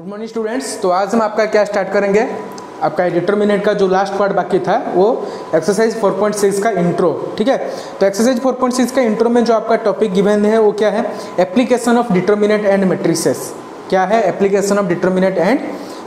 Morning students. तो आज हम आपका क्या स्टार्ट करेंगे, आपका डिटरमिनेंट का जो लास्ट पार्ट बाकी था वो एक्सरसाइज 4.6 का इंट्रो। ठीक है, तो एक्सरसाइज 4.6 का इंट्रो में जो आपका टॉपिक गिवन है वो क्या है, application of determinant and matrices. क्या है, application of determinant and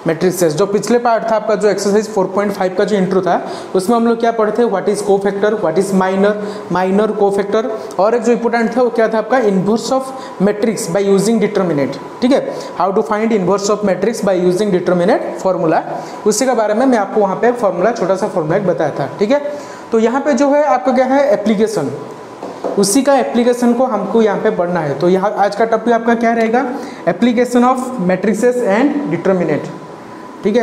matrices. जो पिछले पार्ट था आपका, जो एक्सरसाइज 4.5 का जो इंट्रो था, उसमें हम लोग क्या पढ़े थे, what is cofactor, what is minor cofactor, और एक जो इंपॉर्टेंट था वो क्या था आपका, inverse of matrix by using determinant. ठीक है, how to find inverse of matrix by using determinant formula, उसी के बारे में मैं आपको वहाँ पे फॉर्मूला, छोटा सा फॉर्मूला बताया था। ठीक है, तो यहाँ पे जो है आपका क्या है, एप्लीकेशन, उसी का एप्लीकेशन को हमको यहाँ पे पढ़ना है। तो यहाँ आज का टॉपिक आपका क्या रहेगा, application of matrices and determinant. ठीक है,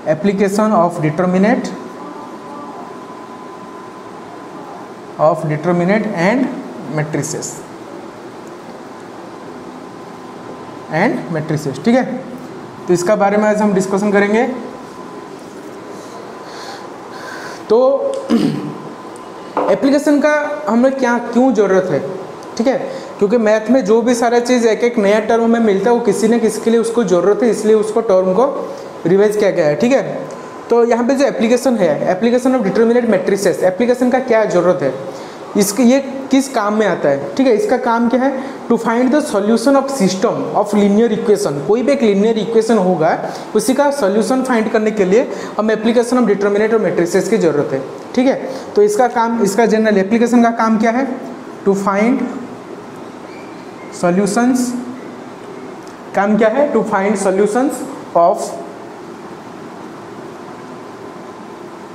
application of determinant and matrices ठीक है, तो इसका बारे में आज हम डिस्कशन करेंगे। तो एप्लीकेशन का हमें क्यों जरूरत है, ठीक है, क्योंकि मैथ में जो भी सारा चीज़ एक एक नया टर्म में मिलता है वो किसी न किसी के लिए उसको ज़रूरत है, इसलिए उसको टर्म को रिवाइज किया गया है। ठीक है, तो यहाँ पे जो एप्लीकेशन है, application of determinant matrices, application का क्या ज़रूरत है, इसके ये किस काम में आता है। ठीक है, इसका काम क्या है, to find the solution of system of linear equation. कोई भी एक लीनियर इक्वेशन होगा, उसी का सॉल्यूशन फाइंड करने के लिए हम एप्लीकेशन ऑफ डिटरमिनेंट और मैट्रिसेस की जरूरत है। ठीक है, तो इसका काम, इसका जनरल एप्लीकेशन का काम क्या है, टू फाइंड सॉल्यूशंस, काम क्या है, to find solutions of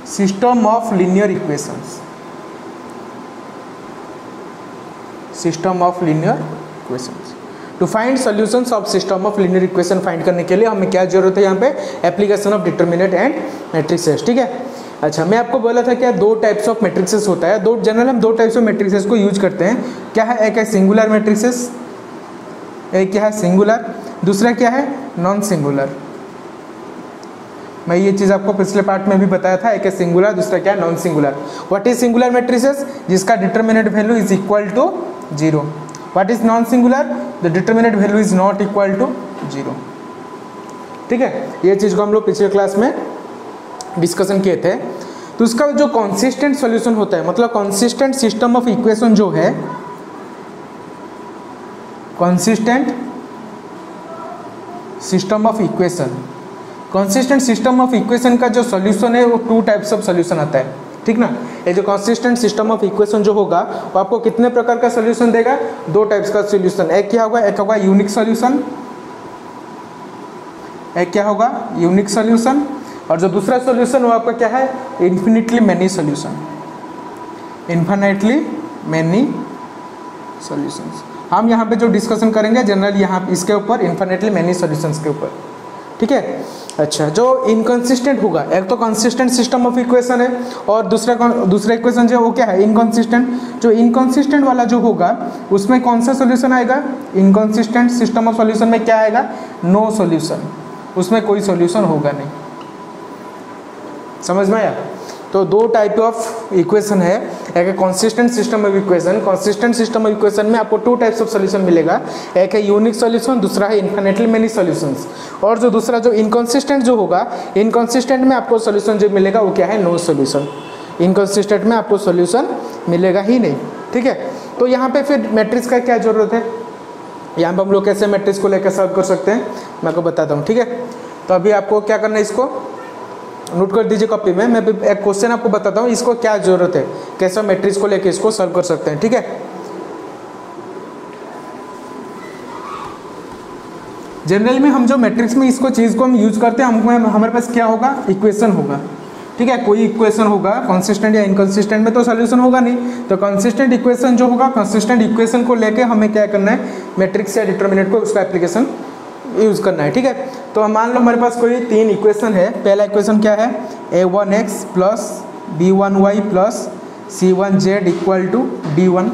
system of linear equations, system of linear equations. To find solutions of system of linear equation find करने के लिए हमें क्या जरूरत है, यहाँ पे application of determinant and matrices. ठीक है, अच्छा, मैं आपको बोला था क्या, दो टाइप्स ऑफ मैट्रिसेस होता है, दो जनरल हम दो टाइप्स ऑफ मैट्रिसेस को यूज करते हैं। क्या है, एक है सिंगुलर मैट्रिसेस, एक क्या है सिंगुलर, दूसरा क्या है नॉन सिंगुलर। मैं ये चीज़ आपको पिछले पार्ट में भी बताया था, एक है सिंगुलर, दूसरा क्या है non singular. What is singular matrices, जिसका determinant value is equal to 0। What is non singular, the determinant value is not equal to 0। ठीक है, ये चीज़ को हम लोग पिछले क्लास में डिस्कशन किए थे। तो उसका जो कॉन्सिस्टेंट सॉल्यूशन होता है, मतलब कॉन्सिस्टेंट सिस्टम ऑफ इक्वेशन जो है, consistent system of equation, consistent system of equation का जो सॉल्यूशन है वो टू टाइप्स ऑफ सॉल्यूशन आता है। ठीक ना, ये जो कॉन्सिस्टेंट सिस्टम ऑफ इक्वेशन जो होगा वो आपको कितने प्रकार का सॉल्यूशन देगा, दो टाइप्स का सॉल्यूशन। एक क्या होगा, एक होगा यूनिक सॉल्यूशन, एक क्या होगा यूनिक सॉल्यूशन, और जो दूसरा सॉल्यूशन वो आपका क्या है, infinitely many solution, infinitely many solutions. हम यहाँ पे जो डिस्कशन करेंगे जनरल यहाँ इसके ऊपर, इन्फिनिटली मैनी सॉल्यूशंस के ऊपर। ठीक है, अच्छा, जो इनकंसिस्टेंट होगा, एक तो कंसिस्टेंट सिस्टम ऑफ इक्वेशन है और दूसरा इक्वेशन जो है वो क्या है, इनकंसिस्टेंट। जो इनकंसिस्टेंट वाला जो होगा उसमें कौन सा सॉल्यूशन आएगा, इनकंसिस्टेंट सिस्टम ऑफ सॉल्यूशन में क्या आएगा, नो सॉल्यूशन, उसमें कोई सॉल्यूशन होगा नहीं। समझ में आया? तो दो टाइप ऑफ इक्वेशन है, एक है consistent system of equation. Consistent system of equation में आपको टू टाइप्स ऑफ सॉल्यूशन मिलेगा, एक है यूनिक सॉल्यूशन, दूसरा है इन्फिनिटली मेनी सॉल्यूशंस। और जो दूसरा जो इनकंसिस्टेंट जो होगा, इनकंसिस्टेंट में आपको सॉल्यूशन जो मिलेगा वो क्या है, नो सॉल्यूशन। इनकंसिस्टेंट में आपको सॉल्यूशन मिलेगा ही नहीं। ठीक है, तो यहाँ पे फिर मैट्रिक्स का क्या जरूरत है, यहाँ पर हम लोग कैसे मैट्रिक्स को लेकर सॉल्व कर सकते हैं मैं आपको बताता हूँ। ठीक है, तो अभी आपको क्या करना है, इसको नोट कर दीजिए कॉपी में। मैं एक क्वेश्चन आपको बताता हूँ, इसको क्या जरूरत है, कैसे मैट्रिक्स को लेके इसको सॉल्व कर सकते हैं। ठीक है, जनरल में हम जो मैट्रिक्स में इसको चीज़ को हम यूज करते हैं, हमको हमारे पास क्या होगा, इक्वेशन होगा। ठीक है, कोई इक्वेशन होगा, कंसिस्टेंट या इनकंसिस्टेंट में तो सॉल्यूशन होगा नहीं, तो कंसिस्टेंट इक्वेशन जो होगा, कंसिस्टेंट इक्वेशन को लेके हमें क्या करना है, मैट्रिक्स या डिटरमिनेंट को उसका एप्लीकेशन यूज़ करना है। ठीक है, तो मान लो हमारे पास कोई तीन इक्वेशन है। पहला इक्वेशन क्या है, a1x plus b1y plus c1z equal to d1।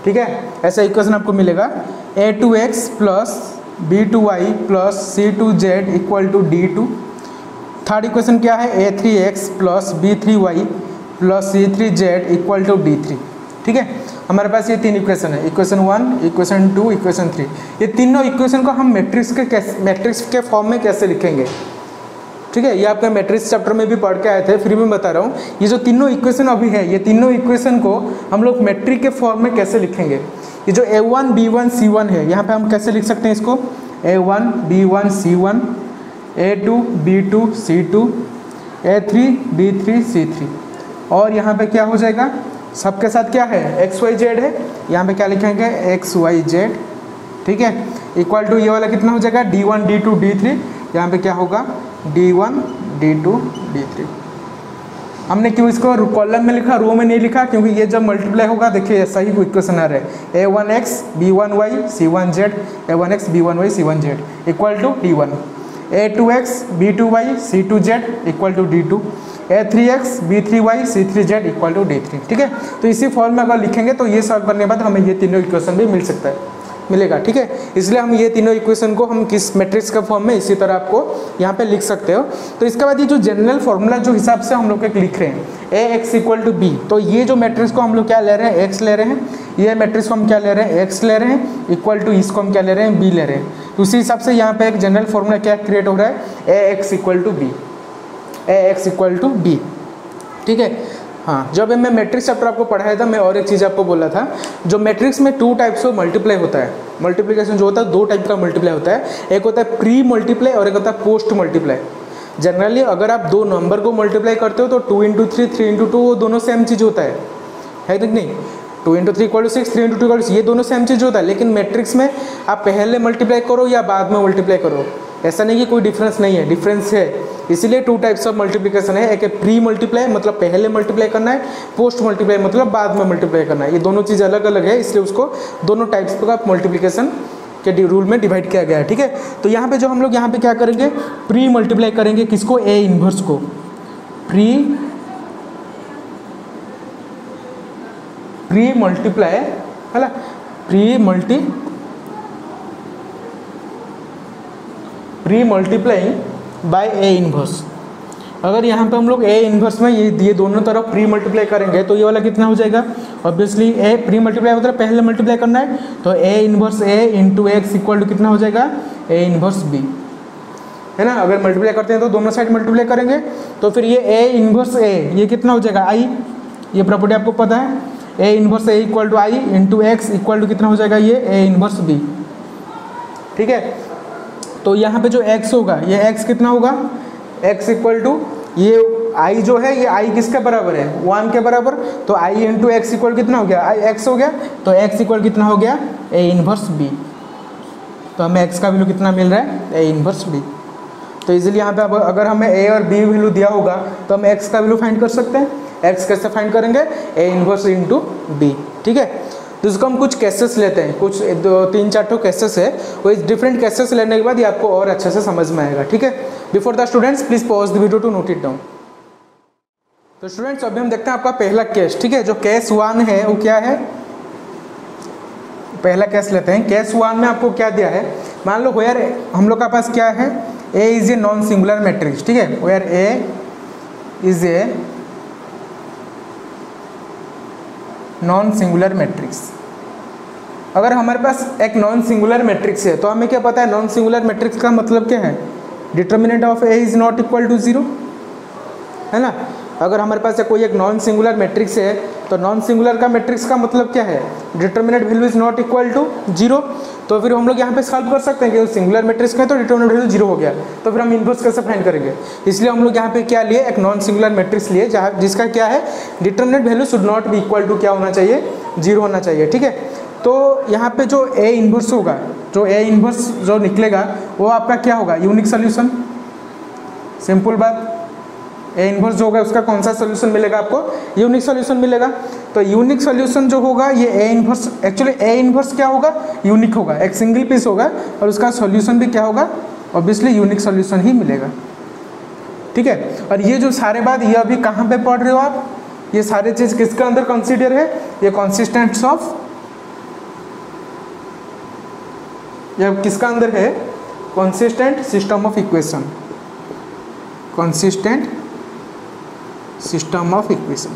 ठीक है, ऐसा इक्वेशन आपको मिलेगा। a2x plus b2y plus c2z equal to d2। Third equation क्या है, a3x plus b3y plus c3z equal to d3। ठीक है। हमारे पास ये 3 इक्वेशन है, इक्वेशन 1, इक्वेशन 2, इक्वेशन 3। ये तीनों इक्वेशन को हम मैट्रिक्स के फॉर्म में कैसे लिखेंगे, ठीक है। ये आपका मैट्रिक्स चैप्टर में भी पढ़ के आए थे, फिर भी बता रहा हूँ। ये जो तीनों इक्वेशन अभी है, ये तीनों इक्वेशन को हम लोग मैट्रिक्स के फॉर्म में कैसे लिखेंगे। ये जो A1 B1 C1 है, यहाँ पे हम कैसे लिख सकते हैं इसको, A1 B1 C1, A2 B2 C2, A3 B3 C3। और यहाँ पे क्या हो जाएगा, सबके साथ क्या है, XYZ है, यहाँ पे क्या लिखेंगे XYZ, ठीक है। इक्वल टू ये वाला कितना हो जाएगा D1 D2 D3, यहाँ पे क्या होगा D1 D2 D3। हमने क्यों इसको कॉलम में लिखा, रो में नहीं लिखा, क्योंकि ये जब मल्टीप्लाई होगा, देखिए ऐसा ही इक्वेशन आ रहा है, A1X B1Y C1Z, A1X B1Y C1Z equal to D1, A2X B2Y C2Z equal to D2, A3X B3Y C3Z equal to D3, ठीक है। तो इसी फॉर्म में अगर लिखेंगे तो ये सॉल्व करने के बाद हमें ये तीनों इक्वेशन भी मिलेगा, ठीक है। इसलिए हम ये तीनों इक्वेशन को हम किस मैट्रिक्स का फॉर्म में इसी तरह आपको यहाँ पे लिख सकते हो। तो इसके बाद ये जो जनरल फॉर्मूला जो हिसाब से हम लोग एक लिख रहे हैं AX इक्वल टू B, तो ये जो मैट्रिक्स को हम लोग क्या ले रहे हैं, X ले रहे हैं, ये मैट्रिक्स को हम क्या ले रहे हैं, X ले रहे हैं, इक्वल टू इसको हम क्या ले रहे हैं, B ले रहे हैं। तो उसी हिसाब से यहाँ पे एक जनरल फॉर्मूला क्या क्रिएट हो रहा है, AX equal to B, AX equal to B, ठीक है। हाँ, जब मैं मैट्रिक्स चैप्टर आपको पढ़ाया था, मैं और एक चीज़ आपको बोला था, जो मैट्रिक्स में 2 टाइप्स ऑफ मल्टीप्लाई होता है, मल्टीप्लिकेशन जो होता है 2 टाइप का मल्टीप्लाई होता है, एक होता है प्री मल्टीप्लाई और एक होता है पोस्ट मल्टीप्लाई। जनरली अगर आप 2 नंबर को मल्टीप्लाई करते हो तो 2 इंटू 3 3 इंटू 2 वो दोनों सेम चीज़ होता है कि नहीं, 2 into 3 equal to 6, 3 into 2 equal to, ये दोनों सेम चीज़ होता है। लेकिन मैट्रिक्स में आप पहले मल्टीप्लाई करो या बाद में मल्टीप्लाई करो, ऐसा नहीं कि कोई डिफरेंस नहीं है, डिफरेंस है। इसीलिए 2 टाइप्स ऑफ मल्टीप्लिकेशन है, एक है प्री मल्टीप्लाई मतलब पहले मल्टीप्लाई करना है, पोस्ट मल्टीप्लाई मतलब बाद में मल्टीप्लाई करना है। ये दोनों चीज़ अलग अलग है, इसलिए उसको दोनों टाइप्स का मल्टीप्लिकेशन के रूल में डिवाइड किया गया है, ठीक है। तो यहाँ पे जो हम लोग यहाँ पे क्या करेंगे, प्री मल्टीप्लाई करेंगे, किसको, A इन्वर्स को, प्री मल्टीप्लाई है ना, pre multiplying by A inverse. अगर यहाँ पे हम लोग A इन्वर्स में ये दोनों तरफ प्री मल्टीप्लाई करेंगे तो ये वाला कितना हो जाएगा, ऑब्वियसली A प्री मल्टीप्लाई मतलब पहले मल्टीप्लाई करना है, तो A inverse A into X equal to कितना हो जाएगा, A इन्वर्स B, है ना। अगर मल्टीप्लाई करते हैं तो दोनों साइड मल्टीप्लाई करेंगे, तो फिर ये A इन्वर्स A ये कितना हो जाएगा I, ये प्रॉपर्टी आपको पता है, A inverse A equal to I into X equal to कितना हो जाएगा, ये A इन्वर्स B, ठीक है। तो यहाँ पे जो x होगा, ये x कितना होगा, x इक्वल टू ये i जो है ये i किसके बराबर है, 1 के बराबर, तो i इंटू एक्स इक्वल कितना हो गया, x हो गया, तो x इक्वल कितना हो गया, A इन्वर्स B। तो हमें x का वैल्यू कितना मिल रहा है, A इन्वर्स B। तो इजीली यहाँ पे अगर हमें A और B वैल्यू दिया होगा तो हम x का वैल्यू फाइंड कर सकते हैं। x कैसे फाइंड करेंगे, A इन्वर्स इंटू B, ठीक है। तो इसको हम कुछ केसेस लेते हैं, कुछ 2-3-4 केसेस है, वो इस डिफरेंट केसेस लेने के बाद ये आपको और अच्छे से समझ में आएगा, ठीक है। Before the students please pause the video to note it down. तो स्टूडेंट्स अभी हम देखते हैं आपका पहला केस, ठीक है। जो केस 1 है वो क्या है, पहला केस लेते हैं। केस 1 में आपको क्या दिया है, मान लो वेयर हम लोग का पास क्या है, A is a non singular matrix, ठीक है। Where A is a non singular matrix. अगर हमारे पास एक नॉन सिंगुलर मैट्रिक्स है तो हमें क्या पता है, नॉन सिंगुलर मैट्रिक्स का मतलब क्या है, determinant of A is not equal to 0, है ना। अगर हमारे पास कोई एक नॉन सिंगुलर मैट्रिक्स है तो नॉन सिंगुलर का मैट्रिक्स का मतलब क्या है, determinant value is not equal to 0। तो फिर हम लोग यहाँ पे सॉल्व कर सकते हैं कि सिंगुलर मैट्रिक्स का है तो डिटर्मिनेंट वैल्यू 0 हो गया, तो फिर हम इन्वर्स कैसे फाइंड करेंगे। इसलिए हम लोग यहाँ पे क्या लिए, एक नॉन सिंगुलर मैट्रिक्स लिए जहाँ जिसका क्या है, determinant value should not be equal to क्या होना चाहिए, 0 होना चाहिए, ठीक है। तो यहाँ पे जो A इन्वर्स होगा, जो A इन्वर्स जो निकलेगा वो आपका क्या होगा, यूनिक सोल्यूशन। सिंपल बात, A इन्वर्स जो होगा उसका कौन सा सोल्यूशन मिलेगा आपको, यूनिक सोल्यूशन मिलेगा। तो यूनिक सोल्यूशन जो होगा ये A inverse, actually A inverse क्या होगा, यूनिक होगा, एक सिंगल पीस होगा और उसका सोल्यूशन भी क्या होगा, ऑब्वियसली यूनिक सोल्यूशन ही मिलेगा, ठीक है। और ये जो सारे बात ये अभी कहाँ पे पढ़ रहे हो आप, ये सारे चीज़ किसके अंदर कंसिडर है, ये कंसिस्टेंट्स ऑफ, ये किसका अंदर है, consistent system of equation, consistent system of equation,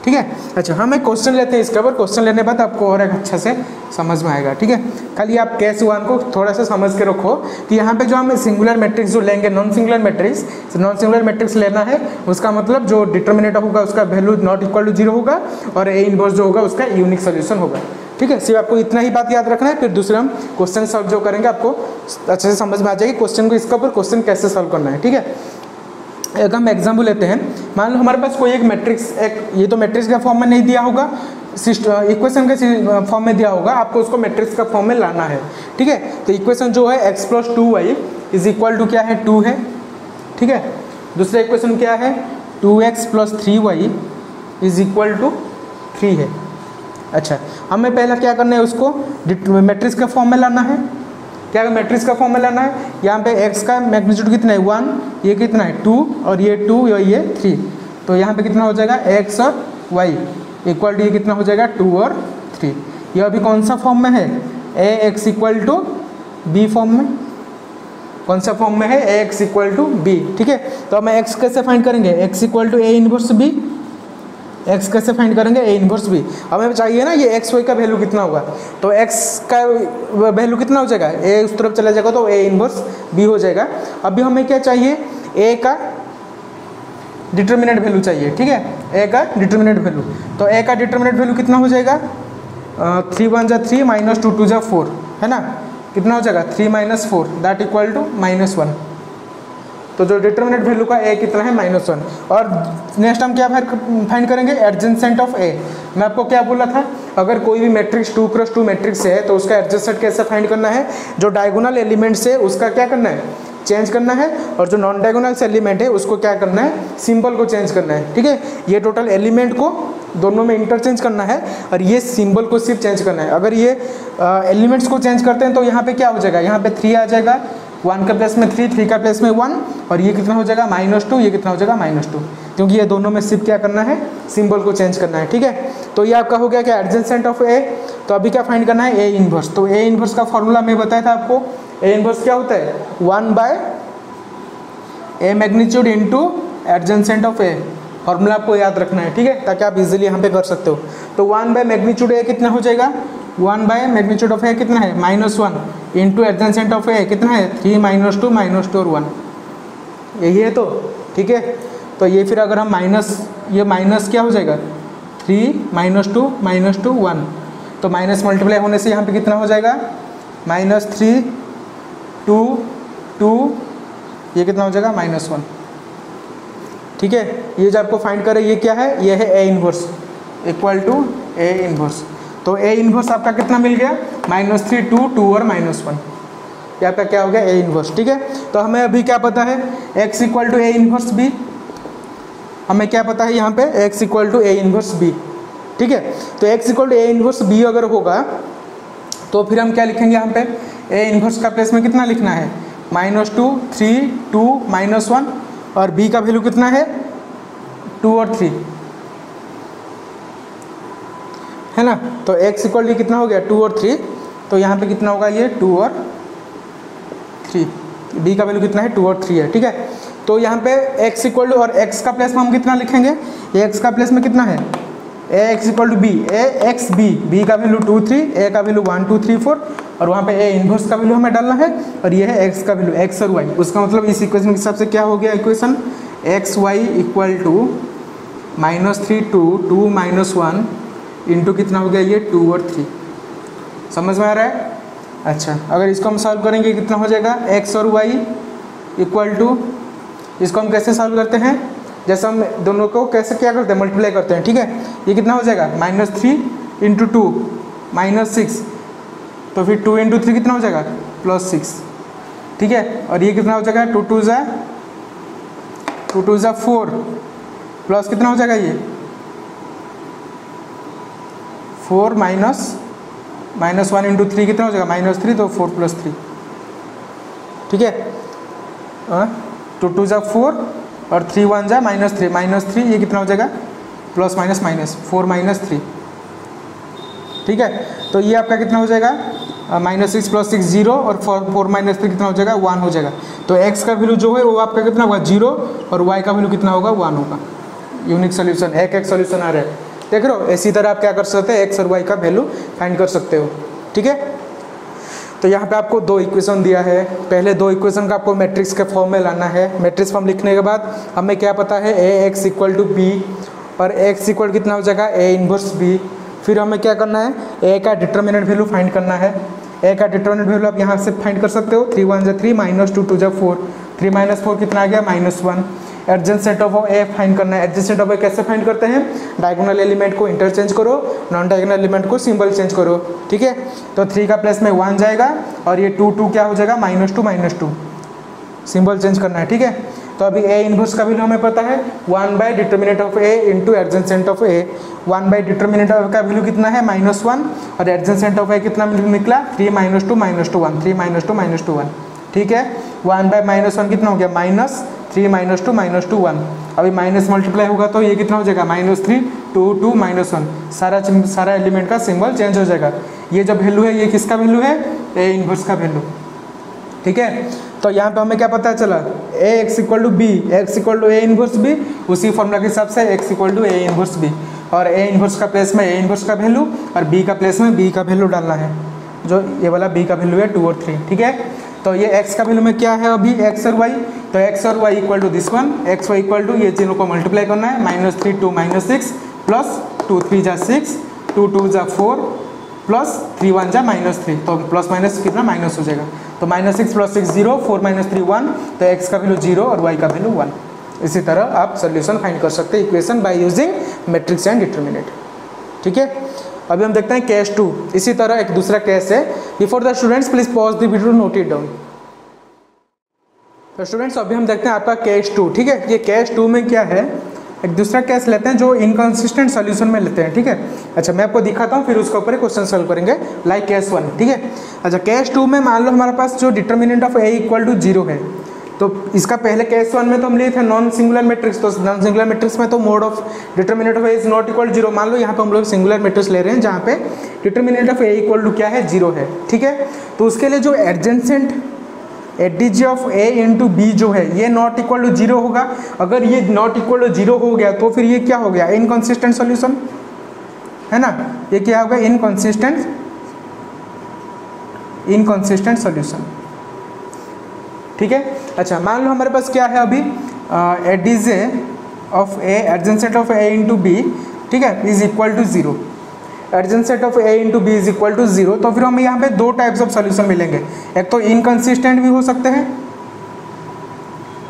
ठीक है। अच्छा हम एक क्वेश्चन लेते हैं इसके ऊपर, क्वेश्चन लेने के बाद आपको और एक अच्छा से समझ में आएगा, ठीक है। खाली आप केस 1 को थोड़ा सा समझ के रखो कि यहाँ पे जो हम सिंगुलर मैट्रिक्स जो लेंगे नॉन सिंगुलर मैट्रिक्स लेना है, उसका मतलब जो डिटर्मिनेंट होगा उसका वैल्यू नॉट इक्वल टू 0 होगा और ए इनवर्स जो होगा उसका यूनिक सोल्यूशन होगा, ठीक है। सिर्फ आपको इतना ही बात याद रखना है, फिर दूसरे हम क्वेश्चन सॉल्व जो करेंगे आपको अच्छे से समझ में आ जाएगी क्वेश्चन को, इसके ऊपर क्वेश्चन कैसे सॉल्व करना है, ठीक है। एक हम एग्जाम्पल लेते हैं, मान लो हमारे पास कोई एक मैट्रिक्स, एक ये तो मैट्रिक्स का फॉर्म में नहीं दिया होगा, इक्वेशन के फॉर्म में दिया होगा, आपको उसको मैट्रिक्स का फॉर्म में लाना है, ठीक है। तो इक्वेशन जो है x + 2y is equal to क्या है 2 है, ठीक है। दूसरा इक्वेशन क्या है 2x + 3y is equal to 3 है। अच्छा हमें पहला क्या करना है, उसको मैट्रिक्स का फॉर्म में लाना है। क्या मैट्रिक्स का फॉर्म में लाना है, यहाँ पे x का मैग्नीट्यूड कितना है 1, ये कितना है 2 और ये 2 और ये 3, तो यहाँ पे कितना हो जाएगा x और y इक्वल टू ये कितना हो जाएगा 2 और 3। ये अभी कौन सा फॉर्म में है, ax = b फॉर्म में, कौन सा फॉर्म में है ax = b, ठीक है। तो हमें x कैसे फाइंड करेंगे, x = a inverse b, x कैसे फाइंड करेंगे a इनवर्स b, हमें चाहिए ना ये x y का वैल्यू कितना होगा, तो x का वैल्यू कितना हो जाएगा, a उस तरफ चला जाएगा तो a इनवर्स b हो जाएगा। अभी हमें क्या चाहिए, a का डिटर्मिनेंट वैल्यू चाहिए, ठीक है, a का डिटर्मिनेंट वैल्यू, तो a का डिटर्मिनेंट वैल्यू कितना हो जाएगा 3 × 1 = 3 - 2 × 2 = 4 है ना, कितना हो जाएगा 3 - 4 दैट इक्वल टू -1। तो जो डिटर्मिनेंट वैल्यू का a कितना है -1। और नेक्स्ट हम क्या फाइंड करेंगे, एडजेसेंट ऑफ a। मैं आपको क्या बोला था, अगर कोई भी मैट्रिक्स 2 × 2 मैट्रिक्स है तो उसका एडजेसेंट कैसे फाइंड करना है, जो डायगोनल एलिमेंट्स है उसका क्या करना है, चेंज करना है, और जो नॉन डायगोनल एलिमेंट है उसको क्या करना है, सिंबल को चेंज करना है, ठीक है। ये टोटल एलिमेंट को दोनों में इंटरचेंज करना है और ये सिंबल को सिर्फ चेंज करना है। अगर ये एलिमेंट्स को चेंज करते हैं तो यहाँ पे क्या हो जाएगा, यहाँ पे 3 आ जाएगा, 1 का प्लेस में 3, 3 का प्लेस में 1, और ये कितना हो जाएगा -2, ये कितना हो जाएगा -2, क्योंकि ये दोनों में सिर्फ क्या करना है, सिंबल को चेंज करना है, ठीक है। तो ये आपका हो गया क्या, एडजेसेंट ऑफ a। तो अभी क्या फाइंड करना है, a इनवर्स। तो a इनवर्स का फॉर्मूला मैं बताया था आपको, a इनवर्स क्या होता है 1/a magnitude into adjacent of a, formula आपको याद रखना है, ठीक है, ताकि आप इजीली यहाँ पे कर सकते हो। तो 1/मैग्नीट्यूड a कितना हो जाएगा, 1/मैग्नीट्यूड ऑफ a कितना है -1 इंटू एडजेसेंट ऑफ a कितना है 3 - 2 और 1, यही है तो, ठीक है। तो ये फिर अगर हम ये माइनस क्या हो जाएगा 3 - 2 1, तो माइनस मल्टीप्लाई होने से यहाँ पे कितना हो जाएगा -3 2 ये कितना हो जाएगा -1, ठीक है। ये जो आपको फाइंड करें ये क्या है, ये है a inverse equal to a inverse. तो a इनवर्स आपका कितना मिल गया -3 2 और -1, ये आपका क्या हो गया a इनवर्स, ठीक है। तो हमें अभी क्या पता है x = a इनवर्स b, हमें क्या पता है यहाँ पे x = a इनवर्स b, ठीक है। तो x = a इनवर्स b अगर होगा तो फिर हम क्या लिखेंगे यहाँ पे, a इनवर्स का प्लेस में कितना लिखना है -2 3 2 -1, और b का वैल्यू कितना है 2 और 3 है ना। तो x = कितना हो गया 2 और 3, तो यहाँ पे कितना होगा ये 2 और 3, b का वैल्यू कितना है 2 और 3 है, ठीक है। तो यहाँ पे x = और x का प्लेस में हम कितना लिखेंगे, x का प्लेस में कितना है ax = b, ax b का वैल्यू 2 3, a का वैल्यू 1 2 3 4, और वहाँ पे a इनवर्स का वैल्यू हमें डालना है, और ये है x का वैल्यू x और y। उसका मतलब इस इक्वेशन के हिसाब से क्या हो गया इक्वेशन, x y = -3 2 -1 इंटू कितना हो गया ये 2 और 3, समझ में आ रहा है। अच्छा अगर इसको हम सॉल्व करेंगे कितना हो जाएगा, x और y = इसको हम कैसे सॉल्व करते हैं, जैसे हम दोनों को कैसे क्या करते हैं मल्टीप्लाई करते हैं, ठीक है। ये कितना हो जाएगा -3 × 2 -6, तो फिर 2 × 3 कितना हो जाएगा +6, ठीक है। और ये कितना हो जाएगा 2 2 = 4 प्लस कितना हो जाएगा ये 4 -1 × 3 कितना हो जाएगा -3, तो 4 + 3, ठीक है। 2 2 = 4 और 3 1 = -3 ये कितना हो जाएगा +- 4 - 3, ठीक है। तो ये आपका कितना हो जाएगा -6 + 6 0, और 4 - 3 कितना हो जाएगा 1 हो जाएगा। तो x का वैल्यू जो है वो आपका कितना होगा 0, और y का वैल्यू कितना होगा 1 होगा। यूनिक सोल्यूशन, एक सोल्यूशन आ रहा है। देख रहे हो, इसी तरह आप क्या कर सकते हैं, एक्स और वाई का वैल्यू फाइंड कर सकते हो। ठीक है, तो यहाँ पे आपको दो इक्वेशन दिया है, पहले दो इक्वेशन का आपको मैट्रिक्स के फॉर्म में लाना है। मैट्रिक्स फॉर्म लिखने के बाद हमें क्या पता है, ए एक्स इक्वल टू बी और एक्स इक्वल कितना हो जाएगा, ए इनवर्स बी। फिर हमें क्या करना है, ए का डिटर्मिनेंट वैल्यू फाइंड करना है। ए का डिटर्मिनेंट वैल्यू आप यहाँ से फाइंड कर सकते हो, 3 1 3 -2 2 4, 3 -4 कितना आ गया, -1। एडजेसेंट ऑफ ए फाइंड करना है। एडजेसेंट ऑफ ए कैसे फाइंड करते हैं, डायगोनल एलिमेंट को इंटरचेंज करो, नॉन डायगोनल एलिमेंट को सिंबल चेंज करो। ठीक है, तो 3 का प्लेस में 1 जाएगा और ये 2 2 क्या हो जाएगा, -2 सिंबल चेंज करना है। ठीक है, तो अभी ए इनवर्स का वैल्यू हमें पता है 1 determinant of A into adjacent of A. 1 determinant of का वैल्यू कितना है, -1 और एडजेसेंट ऑफ ए कितना निकला, 3 -2 -2 1, 3 -2 -2 1। ठीक है, 1/-1 कितना हो गया, -3 -2 -2 1। अभी माइनस मल्टीप्लाई होगा तो ये कितना हो जाएगा, -3 2 2 -1। सारा एलिमेंट का सिंबल चेंज हो जाएगा। ये जो वैल्यू है ये किसका वैल्यू है, ए इनवर्स का वैल्यू। ठीक है, तो यहाँ पे हमें क्या पता चला, a x equal to b, x equal to a inverse b, उसी फॉर्मूला के हिसाब से x equal to a inverse b, और ए इनवर्स का प्लेस में ए इनवर्स का वैल्यू और बी का प्लेस में बी का वैल्यू डालना है, जो ये वाला बी का वैल्यू है 2 और 3। ठीक है, तो ये x का वैल्यू में क्या है अभी, x और y, तो x और y equal to this one, x y equal to ये तीनों को मल्टीप्लाई करना है, -3 2 -6 प्लस 2 3 जा 6 2 2 जा 4 प्लस 3 1 जा -3, तो प्लस माइनस कितना माइनस हो जाएगा, तो -6 + 6 0, 4 - 3 1, तो x का वैल्यू 0 और y का वैल्यू 1। इसी तरह आप सोल्यूशन फाइंड कर सकते हैं equation by using matrix and determinant. ठीक है, अभी हम देखते हैं केस 2। इसी तरह एक दूसरा केस है। Before the students please pause the video, note it down. तो स्टूडेंट्स अभी हम देखते हैं आपका केस 2। ठीक है, ये केस 2 में क्या है, एक दूसरा केस लेते हैं जो इनकंसिस्टेंट सॉल्यूशन में लेते हैं। ठीक है, अच्छा मैं आपको दिखाता हूँ, फिर उसके ऊपर क्वेश्चन सॉल्व करेंगे लाइक केस 1। ठीक है, अच्छा केस 2 में मान लो हमारे पास जो determinant of A equal to 0 है, तो इसका पहले केस 1 में तो हम लिए थे नॉन सिंगुलर मैट्रिक्स, तो नॉन सिंगुलर मैट्रिक्स में तो mode of determinant of A is not equal 0। मान लो यहाँ पे हम लोग सिंगुलर मैट्रिक्स ले रहे हैं जहाँ पे determinant of A equal to क्या है, 0 है। ठीक है, तो उसके लिए जो adjacent A D J of A into B जो है ये नॉट इक्वल टू 0 होगा। अगर ये नॉट इक्वल टू 0 हो गया तो फिर ये क्या हो गया, इनकंसिस्टेंट सॉल्यूशन है ना, ये क्या होगा, इनकंसिस्टेंट सॉल्यूशन। ठीक है, अच्छा मान लो हमारे पास क्या है अभी, A D J of A, adjacent of A into B, ठीक है, is equal to 0, adjacent of A into B is equal to 0। तो फिर हमें यहाँ पे दो टाइप्स ऑफ सॉल्यूशन मिलेंगे, एक तो इनकंसिस्टेंट भी हो सकते हैं,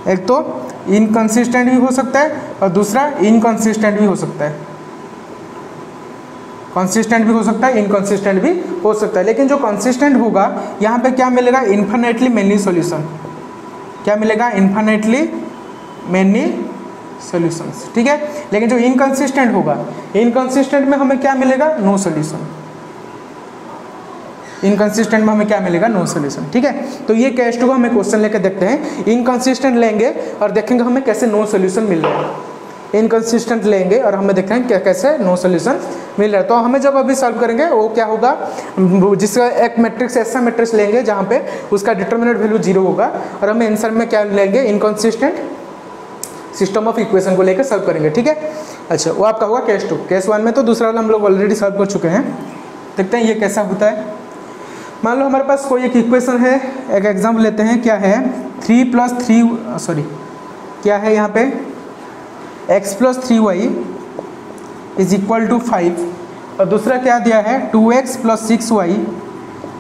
एक तो इनकंसिस्टेंट भी हो सकता है और दूसरा इनकंसिस्टेंट भी हो सकता है। कंसिस्टेंट भी हो सकता है, इनकंसिस्टेंट भी हो सकता है, लेकिन जो कंसिस्टेंट होगा यहाँ पे क्या मिलेगा, इन्फिनेटली मेनी सॉल्यूशन। क्या मिलेगा, इन्फिनेटली मेनी सॉल्यूशंस। ठीक है, लेकिन जो इनकंसिस्टेंट होगा, इनकंसिस्टेंट में हमें क्या मिलेगा, नो सॉल्यूशन। इनकंसिस्टेंट में हमें क्या मिलेगा, नो सॉल्यूशन। ठीक है, तो ये केस 2 को हमें क्वेश्चन लेके देखते हैं। इनकंसिस्टेंट लेंगे और देखेंगे हमें कैसे नो सॉल्यूशन मिल रहा है। इनकंसिस्टेंट लेंगे और हमें देखते हैं क्या कैसे नो सॉल्यूशन मिल रहा है। तो हमें जब अभी सॉल्व करेंगे वो क्या होगा, जिसका एक मैट्रिक्स ऐसा मैट्रिक्स लेंगे जहाँ पे उसका डिटर्मिनेंट वैल्यू 0 होगा और हमें आंसर में क्या लेंगे, इनकंसिस्टेंट सिस्टम ऑफ इक्वेशन को लेकर सॉल्व करेंगे। ठीक है, अच्छा वो आपका होगा केस 2। केस 1 में तो दूसरा वाला हम लोग ऑलरेडी सॉल्व कर चुके हैं। देखते हैं ये कैसा होता है। मान लो हमारे पास कोई एक इक्वेशन है, एक एग्जाम्पल लेते हैं, क्या है 3 + 3 क्या है यहाँ पे, x + 3y is equal to 5 और दूसरा क्या दिया है, 2x + 6y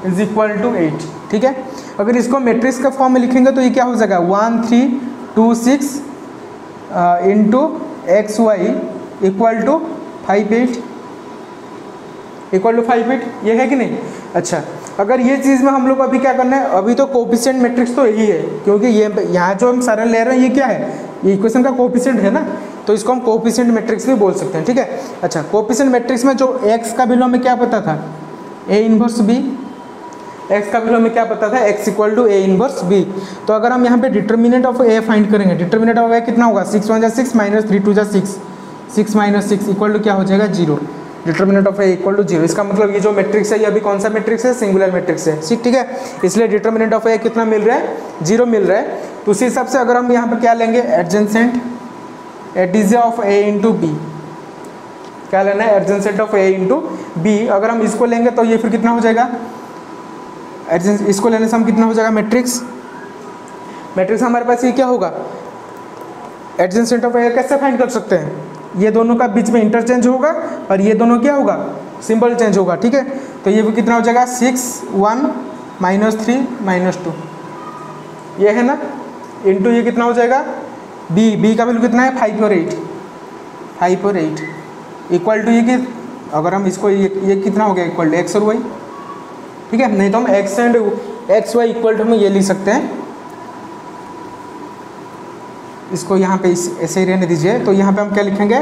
is equal to 8। ठीक है, अगर इसको मैट्रिक्स का फॉर्म में लिखेंगे तो ये क्या हो जाएगा, 1 3 2 6 into XY equal to 5 8 equal to 5 8, ये है कि नहीं। अच्छा, अगर ये चीज़ में हम लोग अभी क्या करना है, अभी तो कोफिशिएंट मैट्रिक्स तो यही है, क्योंकि ये यहाँ जो हम सारा ले रहे हैं ये क्या है, ये इक्वेशन का कोफिशिएंट है ना, तो इसको हम कोफिशिएंट मैट्रिक्स भी बोल सकते हैं। ठीक है, अच्छा कोफिशिएंट मैट्रिक्स में जो x का वैल्यू हमें क्या पता था, A इनवर्स B, x का वैल्यू हमें क्या पता था, x equal to A inverse B। तो अगर हम यहाँ पे डिटर्मिनेंट ऑफ A फाइंड करेंगे, डिटर्मिनेंट ऑफ A कितना होगा, 6 1 6 -3 2 6, 6 - 6 इक्वल टू क्या हो जाएगा, 0। Determinant of A equal to 0, इसका मतलब ये जो मैट्रिक्स है ये अभी कौन सा मैट्रिक्स है, सिंगुलर मैट्रिक्स है। ठीक है, इसलिए डिटर्मिनेंट ऑफ A कितना मिल रहा है, 0 मिल रहा है। तो उसी हिसाब से अगर हम यहाँ पे क्या लेंगे, adjacent A D J of A into B, क्या लेना है, adjacent of A into B. अगर हम इसको लेंगे तो ये फिर कितना हो जाएगा, इसको लेने से हम कितना हो जाएगा, मैट्रिक्स हमारे पास ये क्या होगा, एडजेसेंट ऑफ ए कैसे फाइंड कर सकते हैं, ये दोनों का बीच में इंटरचेंज होगा और ये दोनों क्या होगा, सिंबल चेंज होगा, ठीक है। तो ये भी कितना हो जाएगा 6 1 -3 -2 ये है ना, इंटू ये कितना हो जाएगा बी का वैल्यू कितना है 5 और 8 इक्वल टू ये कि अगर हम इसको ये कितना हो गया इक्वल टू एक्स और वाई, ठीक है। नहीं तो हम X and X Y equal to हम ये लिख सकते हैं, इसको यहाँ पे ऐसे ही रहने दीजिए। तो यहाँ पे हम क्या लिखेंगे,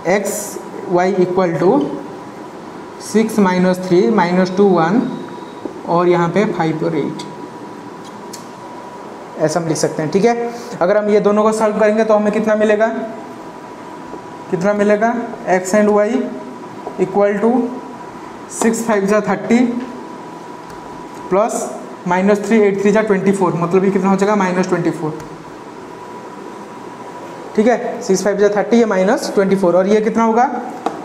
एक्स वाई इक्वल टू 6 -3 -2 1 और यहाँ पे 5 और 8 ऐसा हम लिख सकते हैं, ठीक है। अगर हम ये दोनों को सॉल्व करेंगे तो हमें कितना मिलेगा, X and Y equal to 6 5 जा 30 प्लस -3 8 3 जा 24, मतलब ये कितना हो जाएगा -24, ठीक है। 6 5 जा 30 ये -24 और ये कितना होगा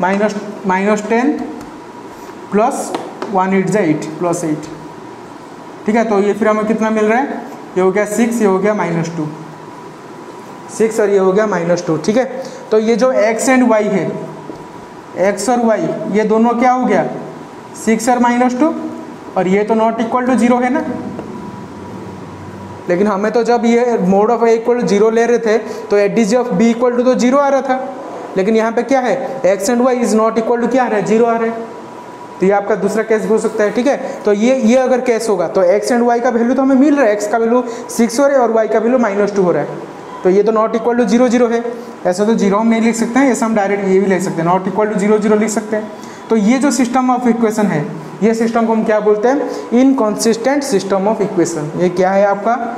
-10 प्लस 1 8 जा 8 प्लस 8, ठीक है। तो ये फिर हमें कितना मिल रहा है, ये हो गया 6, ये हो गया -2, 6 और ये हो गया -2, ठीक है। तो ये जो x एंड y है, x और y ये दोनों क्या हो गया 6 और -2 और ये तो नॉट इक्वल टू 0 है ना, लेकिन हमें तो जब ये mod of a equal to 0 ले रहे थे तो A D J of b equal to तो 0 आ रहा था, लेकिन यहाँ पे क्या है x and y is not equal to क्या आ रहा है 0 आ रहा है। तो ये आपका दूसरा केस हो सकता है, ठीक है। तो ये अगर केस होगा तो x एंड y का वैल्यू तो हमें मिल रहा है, x का वैल्यू 6 हो रहा है और y का वैल्यू -2 हो रहा है, तो ये तो नॉट इक्वल टू 0 0 है। ऐसा तो 0 हम नहीं लिख सकते हैं, ऐसा हम डायरेक्ट ये भी लिख सकते हैं, नॉट इक्वल टू 0 0 लिख सकते हैं। तो ये जो सिस्टम ऑफ इक्वेशन है, ये सिस्टम को हम क्या बोलते हैं, इनकंसिस्टेंट सिस्टम ऑफ इक्वेशन। ये क्या है आपका,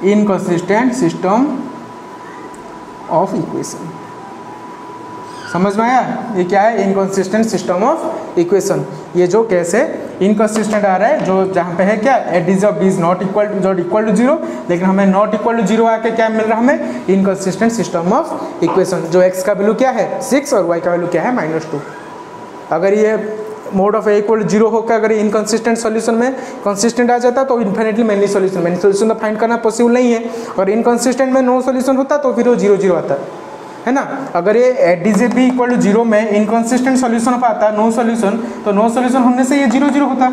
इनकंसिस्टेंट सिस्टम ऑफ इक्वेशन। समझ में आया, ये क्या है, इनकंसिस्टेंट सिस्टम ऑफ इक्वेशन। ये जो केस है इनकंसिस्टेंट आ रहा है, जो जहाँ पे है क्या A D J of B is not equal to 0, लेकिन हमें नॉट इक्वल टू 0 आके क्या मिल रहा है, हमें इनकंसिस्टेंट सिस्टम ऑफ इक्वेशन, जो x का वैल्यू क्या है 6 और y का वैल्यू क्या है -2। अगर ये मोड ऑफ a इक्वल 0 होकर अगर इनकंसिस्टेंट सॉल्यूशन में कंसिस्टेंट आ जाता तो इन्फिनिटली मैनी सॉल्यूशन तो फाइंड करना पॉसिबल नहीं है, और इनकंसिस्टेंट में नो सॉल्यूशन होता तो फिर वो 0 0 आता है ना। अगर ये एडीजेड भी इक्वल टू 0 में इनकंसिस्टेंट सॉल्यूशन पाता नो सॉल्यूशन, तो नो सॉल्यूशन होने से ये 0 0 होता,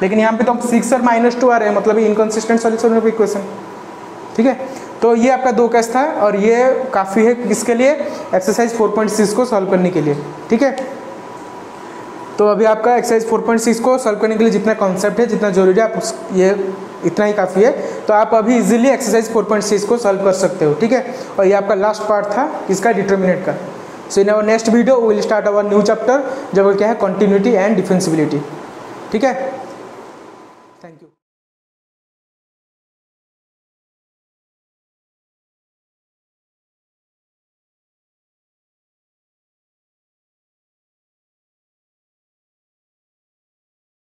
लेकिन यहाँ पे तो 6 और -2 आ रहे हैं, मतलब इनकंसिस्टेंट सॉल्यूशन ऑफ इक्वेशन, ठीक है। तो ये आपका 2 केस था और ये काफ़ी है किसके लिए, एक्सरसाइज 4.6 को सॉल्व करने के लिए, ठीक है। तो अभी आपका एक्सरसाइज 4.6 को सॉल्व करने के लिए जितना कॉन्सेप्ट है, जितना जरूरी है, आप ये इतना ही काफ़ी है। तो आप अभी इजीली एक्सरसाइज 4.6 को सॉल्व कर सकते हो, ठीक है। और ये आपका लास्ट पार्ट था इसका डिटर्मिनेंट का। So in our next video we will start our new chapter, जो क्या है कंटिन्यूटी एंड डिफरेंशियबिलिटी, ठीक है।